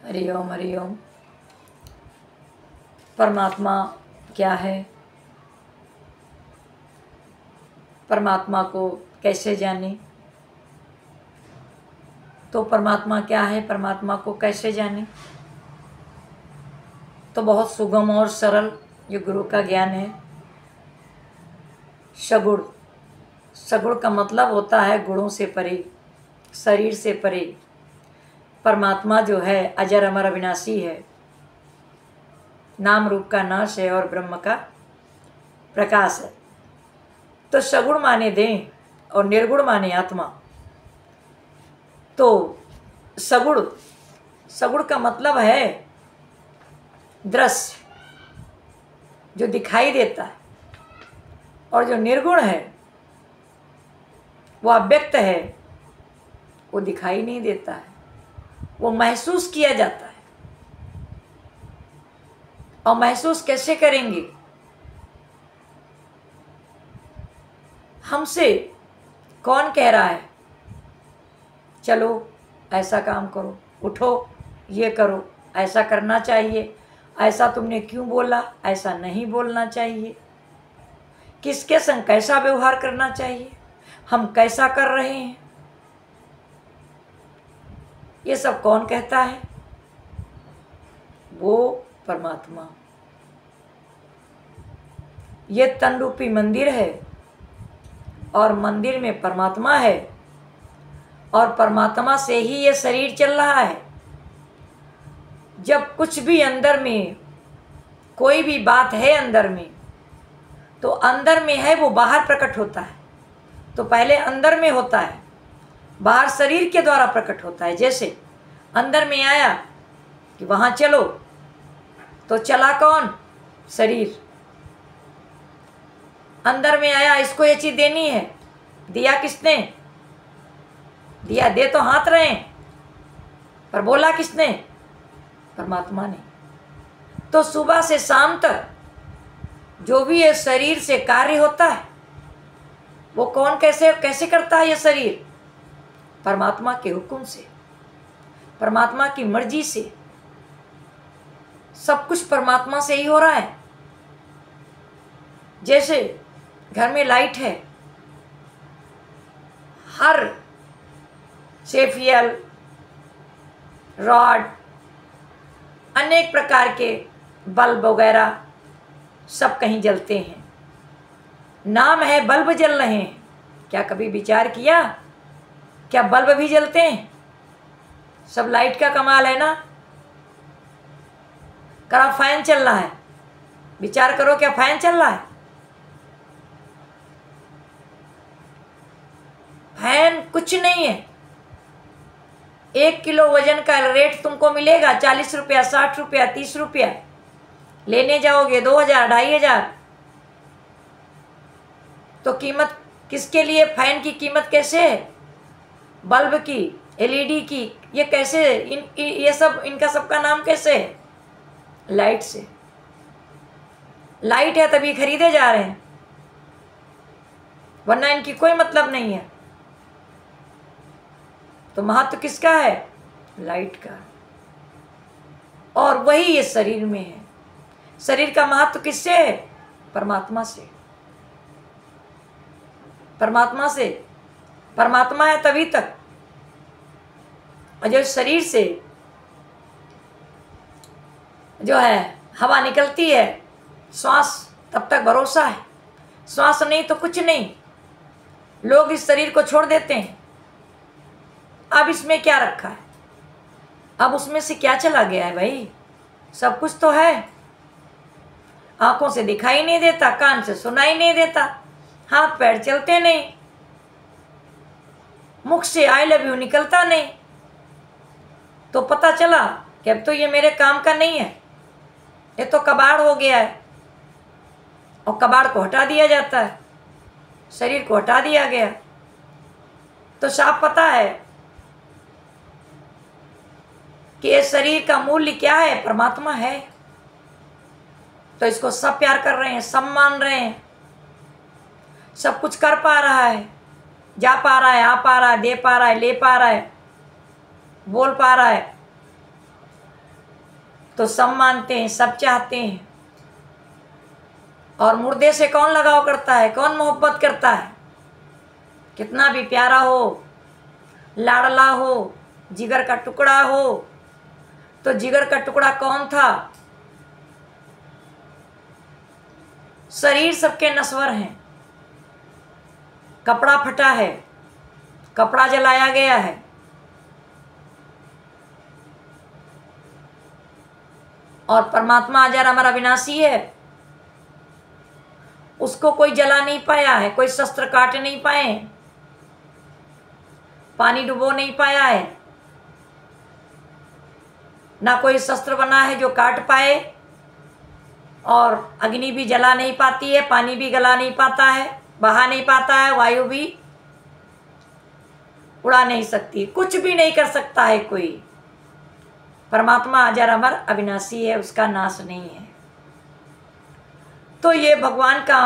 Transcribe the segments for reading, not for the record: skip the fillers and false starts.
हरि ओम हरि ओम। परमात्मा क्या है? परमात्मा को कैसे जाने? तो परमात्मा क्या है, परमात्मा को कैसे जाने? तो बहुत सुगम और सरल ये गुरु का ज्ञान है। सगुण, सगुण का मतलब होता है गुणों से परे, शरीर से परे। परमात्मा जो है अजर अमर अविनाशी है, नाम रूप का नाश है और ब्रह्म का प्रकाश है। तो सगुण माने देह और निर्गुण माने आत्मा। तो सगुण, सगुण का मतलब है दृश्य, जो दिखाई देता है, और जो निर्गुण है वो अव्यक्त है, वो दिखाई नहीं देता है, वो महसूस किया जाता है। और महसूस कैसे करेंगे? हमसे कौन कह रहा है चलो ऐसा काम करो, उठो ये करो, ऐसा करना चाहिए, ऐसा तुमने क्यों बोला, ऐसा नहीं बोलना चाहिए, किसके संग कैसा व्यवहार करना चाहिए, हम कैसा कर रहे हैं, ये सब कौन कहता है? वो परमात्मा। ये तन रूपी मंदिर है और मंदिर में परमात्मा है, और परमात्मा से ही ये शरीर चल रहा है। जब कुछ भी अंदर में, कोई भी बात है अंदर में, तो अंदर में है वो बाहर प्रकट होता है। तो पहले अंदर में होता है, बाहर शरीर के द्वारा प्रकट होता है। जैसे अंदर में आया कि वहाँ चलो, तो चला कौन? शरीर। अंदर में आया इसको ये चीज़ देनी है, दिया किसने? दिया दे तो हाथ रहे, पर बोला किसने? परमात्मा ने। तो सुबह से शाम तक जो भी ये शरीर से कार्य होता है, वो कौन कैसे कैसे करता है? ये शरीर परमात्मा के हुक्म से, परमात्मा की मर्जी से। सब कुछ परमात्मा से ही हो रहा है। जैसे घर में लाइट है, हर सेफियल, रॉड, अनेक प्रकार के बल्ब वगैरह सब कहीं जलते हैं। नाम है बल्ब जल रहे हैं, क्या कभी विचार किया क्या बल्ब भी जलते हैं? सब लाइट का कमाल है ना। करा फैन चल रहा है, विचार करो क्या फैन चल रहा है? फैन कुछ नहीं है। 1 किलो वजन का रेट तुमको मिलेगा 40 रुपया, 60 रुपया, 30 रुपया। लेने जाओगे 2000, 2500। तो कीमत किसके लिए? फैन की कीमत कैसे है? बल्ब की, एलईडी की, ये कैसे? ये सब, इनका सबका नाम कैसे है? लाइट से। लाइट है तभी खरीदे जा रहे हैं, वरना इनकी कोई मतलब नहीं है। तो महत्व किसका है? लाइट का। और वही ये शरीर में है। शरीर का महत्व किससे है? परमात्मा से। परमात्मा से, परमात्मा है तभी तक। और जो शरीर से जो है हवा निकलती है, श्वास, तब तक भरोसा है। श्वास नहीं तो कुछ नहीं। लोग इस शरीर को छोड़ देते हैं। अब इसमें क्या रखा है? अब उसमें से क्या चला गया है भाई? सब कुछ तो है। आंखों से दिखाई नहीं देता, कान से सुनाई नहीं देता, हाथ पैर चलते नहीं, मुख से आई लव यू निकलता नहीं। तो पता चला कि अब तो ये मेरे काम का नहीं है, ये तो कबाड़ हो गया है। और कबाड़ को हटा दिया जाता है, शरीर को हटा दिया गया। तो साफ पता है कि ये शरीर का मूल्य क्या है? परमात्मा है। तो इसको सब प्यार कर रहे हैं, सब मान रहे हैं, सब कुछ कर पा रहा है, जा पा रहा है, आ पा रहा है, दे पा रहा है, ले पा रहा है, बोल पा रहा है। तो सब मानते हैं, सब चाहते हैं। और मुर्दे से कौन लगाव करता है, कौन मोहब्बत करता है? कितना भी प्यारा हो, लाडला हो, जिगर का टुकड़ा हो, तो जिगर का टुकड़ा कौन था? शरीर सबके नश्वर हैं, कपड़ा फटा है, कपड़ा जलाया गया है, और परमात्मा अजर अमर अविनाशी है, उसको कोई जला नहीं पाया है, कोई शस्त्र काट नहीं पाए, पानी डुबो नहीं पाया है, ना कोई शस्त्र बना है जो काट पाए, और अग्नि भी जला नहीं पाती है, पानी भी गला नहीं पाता है, बहा नहीं पाता है, वायु भी उड़ा नहीं सकती, कुछ भी नहीं कर सकता है कोई। परमात्मा अजर अमर अविनाशी है, उसका नाश नहीं है। तो ये भगवान का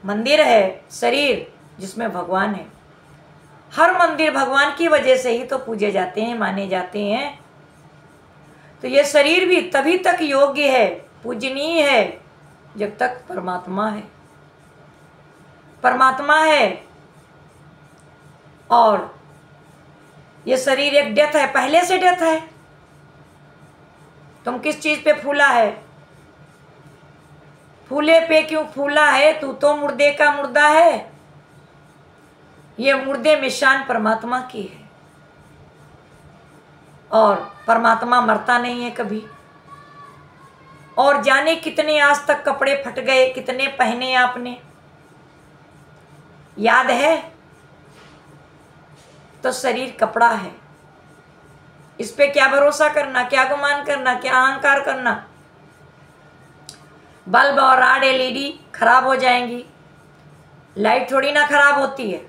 मंदिर है, शरीर जिसमें भगवान है। हर मंदिर भगवान की वजह से ही तो पूजे जाते हैं, माने जाते हैं। तो ये शरीर भी तभी तक योग्य है, पूजनीय है, जब तक परमात्मा है। परमात्मा है, और ये शरीर एक डेथ है, पहले से डेथ है। तुम किस चीज पे फूला है? फूले पे क्यों फूला है? तू तो मुर्दे का मुर्दा है। ये मुर्दे में शान परमात्मा की है, और परमात्मा मरता नहीं है कभी। और जाने कितने आज तक कपड़े फट गए, कितने पहने आपने, याद है? तो शरीर कपड़ा है, इस पे क्या भरोसा करना, क्या गुमान करना, क्या अहंकार करना? बल्ब और राड एलईडी खराब हो जाएंगी, लाइट थोड़ी ना खराब होती है।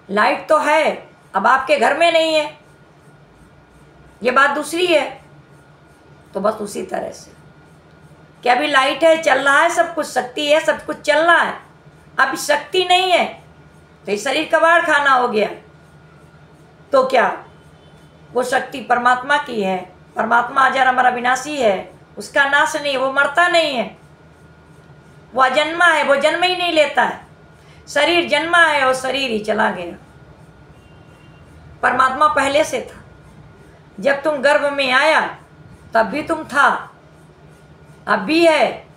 लाइट तो है, अब आपके घर में नहीं है, ये बात दूसरी है। तो बस उसी तरह से कि अभी लाइट है, चल रहा है सब कुछ, शक्ति है, सब कुछ चल रहा है, अब शक्ति नहीं है, तो ये शरीर कबाड़ खाना हो गया। तो क्या वो शक्ति परमात्मा की है? परमात्मा अजर अमर अविनाशी है, उसका नाश नहीं, वो मरता नहीं है, वो अजन्मा है, वो जन्म ही नहीं लेता है। शरीर जन्मा है और शरीर ही चला गया। परमात्मा पहले से था, जब तुम गर्भ में आया तब भी तुम था, अब भी है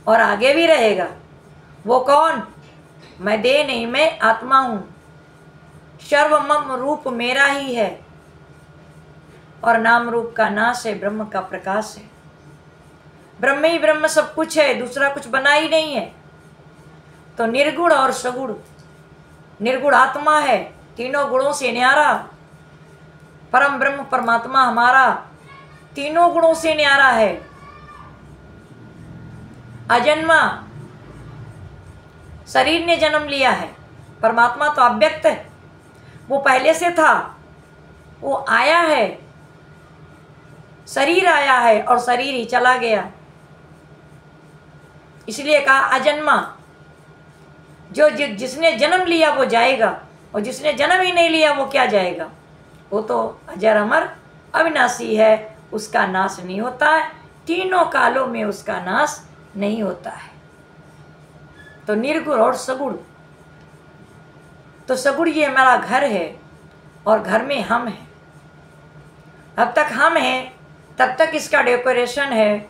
और आगे भी रहेगा। वो कौन? मैं देह नहीं, मैं आत्मा हूँ, सर्वमम रूप मेरा ही है, और नाम रूप का नाश है, ब्रह्म का प्रकाश है। ब्रह्म ही ब्रह्म सब कुछ है, दूसरा कुछ बना ही नहीं है। तो निर्गुण और सगुण, निर्गुण आत्मा है, तीनों गुणों से न्यारा, परम ब्रह्म परमात्मा हमारा तीनों गुणों से न्यारा है, अजन्मा। शरीर ने जन्म लिया है, परमात्मा तो अव्यक्त है, वो पहले से था, वो आया है, शरीर आया है और शरीर ही चला गया, इसलिए कहा अजन्मा। जो जिसने जन्म लिया वो जाएगा, और जिसने जन्म ही नहीं लिया वो क्या जाएगा? वो तो अजर अमर अविनाशी है, उसका नाश नहीं होता है, तीनों कालों में उसका नाश नहीं होता है। तो निर्गुण और सगुण, तो सगुण ये हमारा घर है, और घर में हम हैं। अब तक हम हैं, तब तक इसका डेकोरेशन है,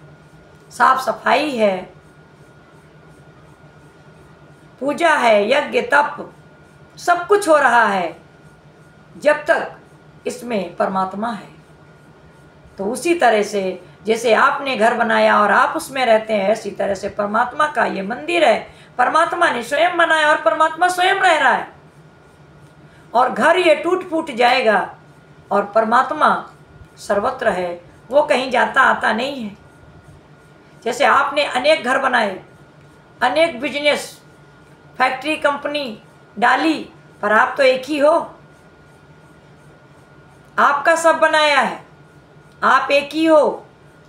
साफ सफाई है, पूजा है, यज्ञ तप सब कुछ हो रहा है, जब तक इसमें परमात्मा है। तो उसी तरह से जैसे आपने घर बनाया और आप उसमें रहते हैं, इसी तरह से परमात्मा का ये मंदिर है, परमात्मा ने स्वयं बनाया और परमात्मा स्वयं रह रहा है। और घर ये टूट फूट जाएगा, और परमात्मा सर्वत्र है, वो कहीं जाता आता नहीं है। जैसे आपने अनेक घर बनाए, अनेक बिजनेस, फैक्ट्री, कंपनी डाली, पर आप तो एक ही हो, आपका सब बनाया है, आप एक ही हो।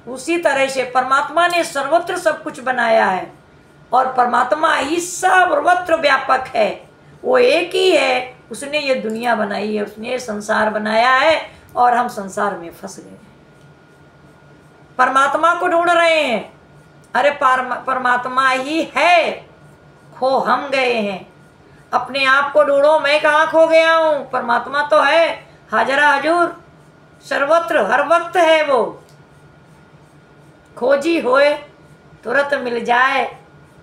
उसी तरह से परमात्मा ने सर्वत्र सब कुछ बनाया है, और परमात्मा ही सर्वत्र व्यापक है, वो एक ही है। उसने ये दुनिया बनाई है, उसने ये संसार बनाया है, और हम संसार में फंस गए। परमात्मा को ढूंढ रहे हैं। अरे परमात्मा ही है, खो हम गए हैं। अपने आप को ढूंढो, मैं कहाँ खो गया हूँ? परमात्मा तो है, हाजरा हजूर, सर्वत्र हर वक्त है वो। खोजी होए तुरंत मिल जाए,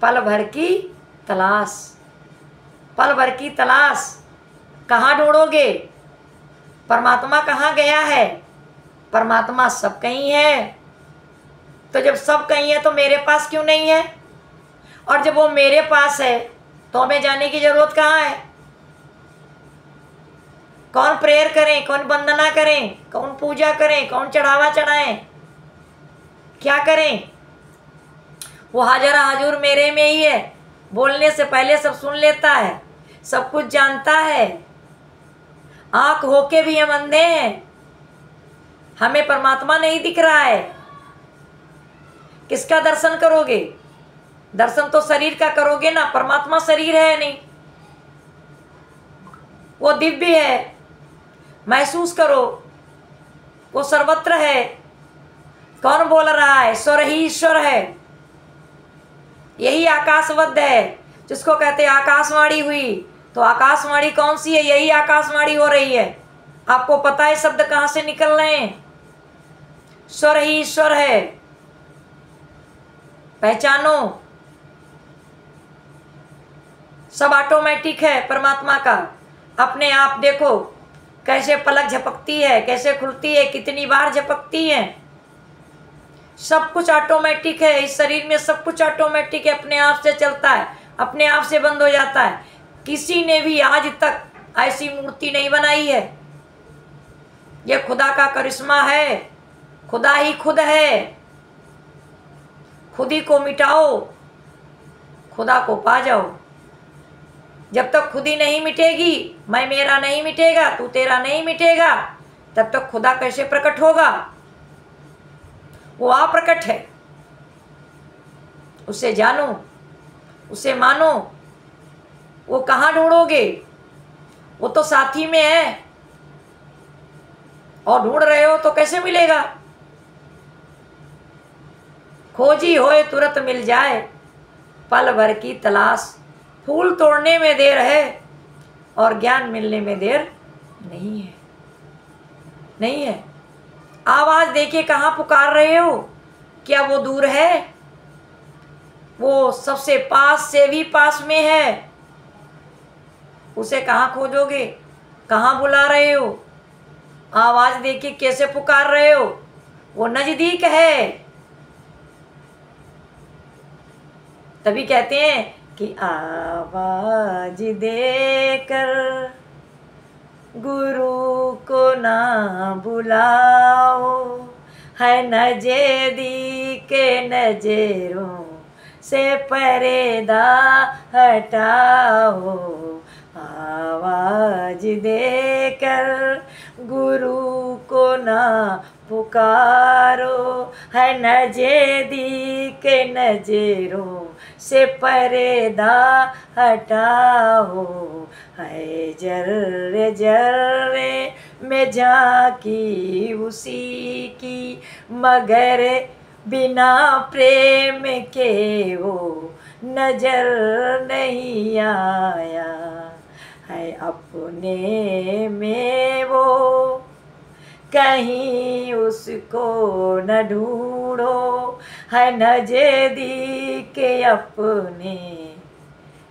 पल भर की तलाश, पल भर की तलाश। कहाँ ढूंढोगे? परमात्मा कहाँ गया है? परमात्मा सब कहीं है। तो जब सब कहीं है तो मेरे पास क्यों नहीं है? और जब वो मेरे पास है तो हमें जाने की जरूरत कहाँ है? कौन प्रेयर करें, कौन वंदना करें, कौन पूजा करें, कौन चढ़ावा चढ़ाएं, क्या करें? वो हाजरा हजूर मेरे में ही है। बोलने से पहले सब सुन लेता है, सब कुछ जानता है। आंख होके भी हम अंधे हैं, हमें परमात्मा नहीं दिख रहा है। किसका दर्शन करोगे? दर्शन तो शरीर का करोगे ना, परमात्मा शरीर है नहीं, वो दिव्य है। महसूस करो, वो सर्वत्र है। कौन बोल रहा है? ईश्वर ही ईश्वर है। यही आकाशवद्ध है, जिसको कहते हैं आकाशवाणी हुई। तो आकाशवाणी कौन सी है? यही आकाशवाणी हो रही है। आपको पता है शब्द कहाँ से निकल रहे हैं? ईश्वर ही ईश्वर है। पहचानो, सब ऑटोमेटिक है परमात्मा का। अपने आप देखो कैसे पलक झपकती है, कैसे खुलती है, कितनी बार झपकती है। सब कुछ ऑटोमेटिक है। इस शरीर में सब कुछ ऑटोमेटिक है, अपने आप से चलता है, अपने आप से बंद हो जाता है। किसी ने भी आज तक ऐसी मूर्ति नहीं बनाई है। यह खुदा का करिश्मा है। खुदा ही खुद है। खुद ही को मिटाओ, खुदा को पा जाओ। जब तक खुद ही नहीं मिटेगी, मैं मेरा नहीं मिटेगा, तू तेरा नहीं मिटेगा, तब तक खुदा कैसे प्रकट होगा? वो अप्रकट है। उसे जानो, उसे मानो। वो कहाँ ढूंढोगे? वो तो साथी में है, और ढूंढ रहे हो तो कैसे मिलेगा? खोजी होए तुरंत मिल जाए, पल भर की तलाश। फूल तोड़ने में देर है और ज्ञान मिलने में देर नहीं है। नहीं है। आवाज देखिए, कहाँ पुकार रहे हो? क्या वो दूर है? वो सबसे पास से भी पास में है। उसे कहाँ खोजोगे? कहाँ बुला रहे हो? आवाज देखिए कैसे पुकार रहे हो। वो नजदीक है। तभी कहते हैं कि आवाज देकर गुरु को ना बुलाओ, है नजदीक नजरों से पर्दा हटाओ। आवाज देकर गुरु को ना पुकारो, है नजदीक नजरों से पर्दा हटाओ। है जर्रे जर्रे में झांकी उसी की, मगर बिना प्रेम के वो नजर नहीं आया। है अपने में वो, कहीं उसको न ढूंढो, है नजदीक अपने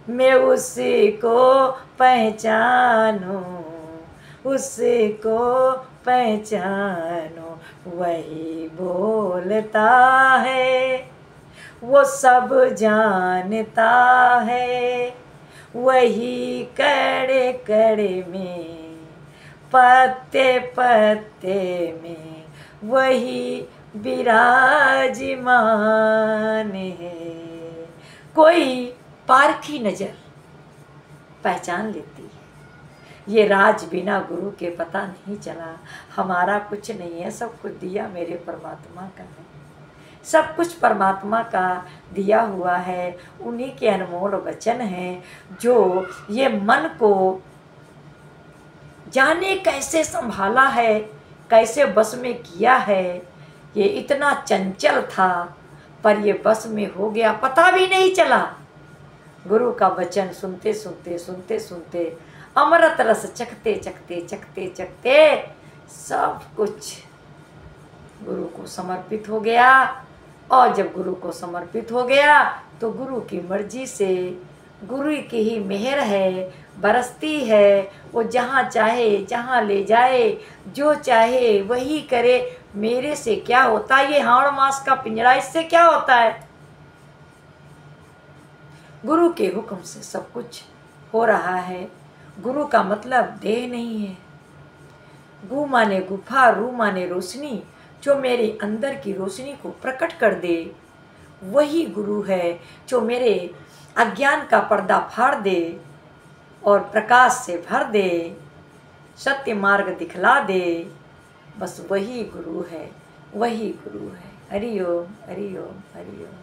में उसको पहचानो, उसको पहचानो। वही बोलता है, वो सब जानता है, वही कड़े कड़े में, पत्ते पत्ते में वही विराजमान है। कोई पारखी नजर पहचान लेती है, ये राज बिना गुरु के पता नहीं चला। हमारा कुछ नहीं है, सब कुछ दिया मेरे परमात्मा का है। सब कुछ परमात्मा का दिया हुआ है। उन्हीं के अनमोल वचन हैं जो ये मन को जाने कैसे संभाला है, कैसे बस में किया है, ये इतना चंचल था पर ये बस में हो गया, पता भी नहीं चला। गुरु का वचन सुनते सुनते सुनते सुनते अमृत रस चखते चखते चखते चखते सब कुछ गुरु को समर्पित हो गया। और जब गुरु को समर्पित हो गया तो गुरु की मर्जी से, गुरु की ही मेहर है, बरसती है। वो जहाँ चाहे जहाँ ले जाए, जो चाहे वही करे। मेरे से क्या होता है, ये हाड़ मास का पिंजरा, इससे क्या होता है। गुरु के हुक्म से सब कुछ हो रहा है। गुरु का मतलब देह नहीं है। गु माने गुफा, रू माने रोशनी। जो मेरे अंदर की रोशनी को प्रकट कर दे वही गुरु है। जो मेरे अज्ञान का पर्दा फाड़ दे और प्रकाश से भर दे, सत्य मार्ग दिखला दे, बस वही गुरु है, वही गुरु है। हरि ओम, हरि ओम, हरि ओम।